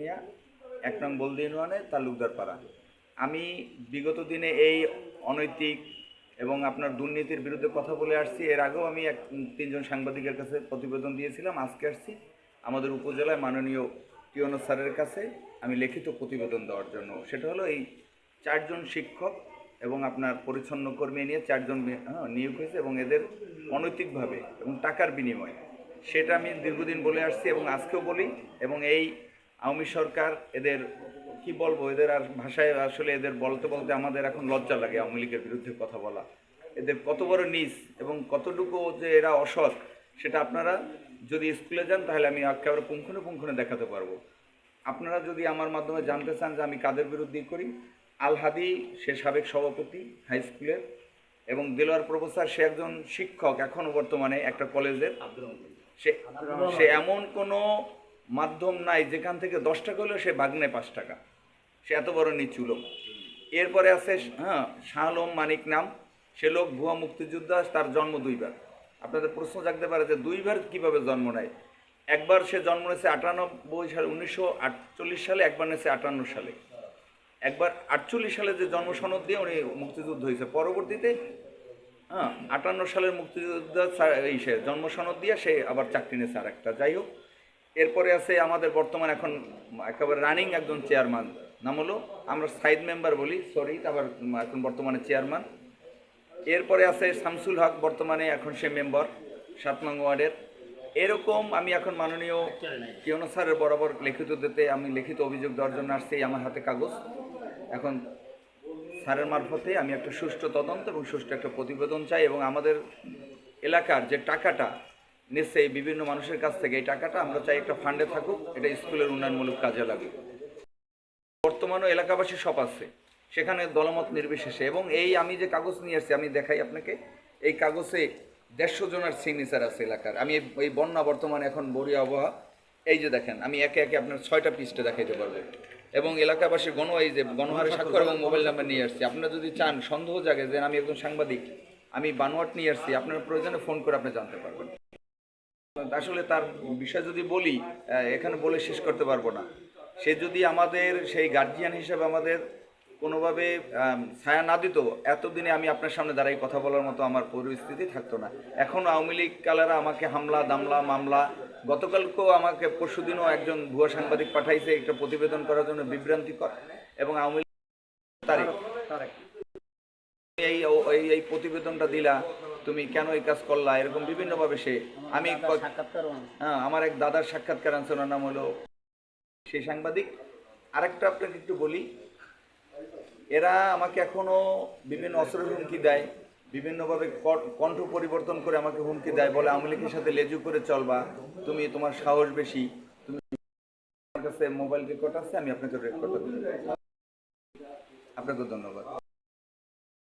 মিয়া, ১ নং বলদি ইউনিয়নে তালুকদার পাড়া। আমি বিগত দিনে এই অনৈতিক এবং আপনার দুর্নীতির বিরুদ্ধে কথা বলে আসছি। এর আগেও আমি ৩ জন সাংবাদিকের কাছে প্রতিবেদন দিয়েছিলাম। আজকে আসছি আমাদের উপজেলায় মাননীয় টিওনো স্যারের কাছে আমি লিখিত প্রতিবেদন দেওয়ার জন্য। সেটা হলো এই ৪ জন শিক্ষক এবং আপনার পরিচ্ছন্ন কর্মী নিয়ে ৪ জন নিয়োগ হয়েছে এবং এদের অনৈতিকভাবে এবং টাকার বিনিময়ে, সেটা আমি দীর্ঘদিন বলে আসছি এবং আজকেও বলি। এবং এই আওয়ামী সরকার এদের কি বলবো, এদের আর ভাষায় আসলে এদের বলতে বলতে আমাদের এখন লজ্জা লাগে আওয়ামী লীগের বিরুদ্ধে কথা বলা। এদের কত বড় নীচ এবং কতটুকু যে এরা অসৎ, সেটা আপনারা যদি স্কুলে যান তাহলে আমি একেবারে পুঙ্খানুপুঙ্খনে দেখাতে পারবো। আপনারা যদি আমার মাধ্যমে জানতে চান যে আমি কাদের বিরুদ্ধে করি, আল হাদি সে সাবেক সভাপতি হাই স্কুলের, এবং দেলোয়ার প্রফেসর সে একজন শিক্ষক এখনও বর্তমানে একটা কলেজের। সে এমন কোনো মাধ্যম নাই যেখান থেকে 10 টাকা হলেও সে ভাগ নেয় 5 টাকা। সে এত বড় নিচু লোক। এরপরে আছে শাহ আলম মানিক নাম, সে লোক ভুয়া মুক্তিযোদ্ধা, তার জন্ম 2বার। আপনাদের প্রশ্ন জাগতে পারে যে 2বার কীভাবে জন্ম নেয়। একবার সে জন্ম নিয়েছে 98 সালে, 1948 সালে, একবার নিয়েছে 58 সালে। একবার 48 সালে যে জন্ম সনদ দিয়ে উনি মুক্তিযুদ্ধ হয়েছে, পরবর্তীতে 58 সালের মুক্তিযোদ্ধা সে জন্ম সনদ দিয়ে সে আবার চাকরি নিয়েছে আর একটা। যাই হোক, এরপরে আছে আমাদের বর্তমান এখন একেবারে রানিং একজন চেয়ারম্যান, নাম হলো আমরা সাইড মেম্বার বলি, সরি, আবার এখন বর্তমানে চেয়ারম্যান। এরপরে আছে শামসুল হক, বর্তমানে এখন সে মেম্বার 7 নং ওয়ার্ডের। এরকম আমি এখন মাননীয় টিওনো স্যারের বরাবর লিখিত দিতে, আমি লিখিত অভিযোগ দেওয়ার জন্য আসছি। আমার হাতে কাগজ। এখন স্যারের মারফতে আমি একটা সুষ্ঠু তদন্ত এবং সুষ্ঠু একটা প্রতিবেদন চাই এবং আমাদের এলাকার যে টাকাটা নিচ্ছে এই বিভিন্ন মানুষের কাছ থেকে, এই টাকাটা আমরা চাই একটা ফান্ডে থাকুক, এটা স্কুলের উন্নয়নমূলক কাজে লাগুক। বর্তমানেও এলাকাবাসী সব আছে সেখানে, দলমত নির্বিশেষে। এবং এই আমি যে কাগজ নিয়ে আসছি, আমি দেখাই আপনাকে, এই কাগজে 150 জনের সিগনেচার আছে এলাকার। আমি এই বন্যা বর্তমানে এখন বড়িয়া আবহাওয়া, এই যে দেখেন, আমি একে একে আপনার 6টা পৃষ্ঠা দেখাইতে পারবো। এবং এলাকাবাসী এই যে গণহারে স্বাক্ষর এবং মোবাইল নাম্বার নিয়ে আসছি। আপনারা যদি চান, সন্দেহ জাগে যে আমি একজন সাংবাদিক, আমি বানোয়াট নিয়ে আসছি, আপনার প্রয়োজনে ফোন করে আপনি জানতে পারবেন। আসলে তার বিষয় যদি বলি, এখানে বলে শেষ করতে পারবো না। সে যদি আমাদের সেই গার্জিয়ান হিসেবে আমাদের কোনোভাবে ছায়া না দিত, এতদিনে আমি আপনার সামনে দাঁড়াই কথা বলার মতো আমার পরিস্থিতি থাকতো না। এখনও আওয়ামী লীগ কালারা আমাকে হামলা দামলা মামলা, গতকালকেও আমাকে, পরশুদিনও একজন ভুয়া সাংবাদিক পাঠাইছে একটা প্রতিবেদন করার জন্য, বিভ্রান্তিকর। এবং আওয়ামী লীগ এই এই প্রতিবেদনটা দিলা, তুমি কেন এই কাজ করলা, এরকম বিভিন্নভাবে সে, আমি আমার এক দাদার সাক্ষাৎকার আনছে, ওনার নাম হলো সেই সাংবাদিক। আরেকটা আপনাকে একটু বলি, এরা আমাকে এখনো বিভিন্ন অস্ত্রের হুমকি দেয়, বিভিন্নভাবে কণ্ঠ পরিবর্তন করে আমাকে হুমকি দেয়, বলে আওয়ামী লীগের সাথে লেজু করে চলবা, তুমি, তোমার সাহস বেশি, তুমি। আমার কাছে মোবাইল রেকর্ড আছে, আমি আপনাকে রেকর্ডটা দিই। আপনাকে ধন্যবাদ।